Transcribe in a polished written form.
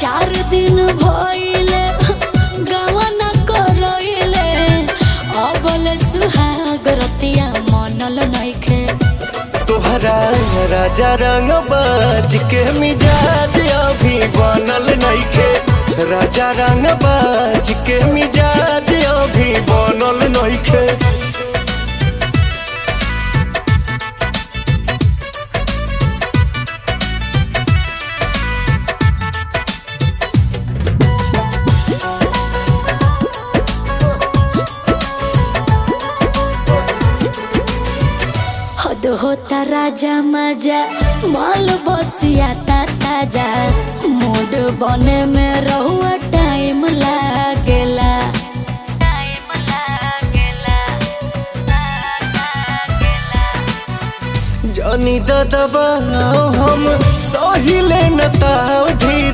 चार दिन भइले गावा न करइले अबल सुहाग रतिया मनल नइखे। तोहरा राजा रंग बाज के मिजाज अभी बनल नइखे। राजा रंग बाज के मिजाज अभी बनल नइखे। हद होता राजा मजा माल बसिया ताजा मूड बने में रहुआ टाइम लागेला। जानी दादा हम सही ले न ताव धीर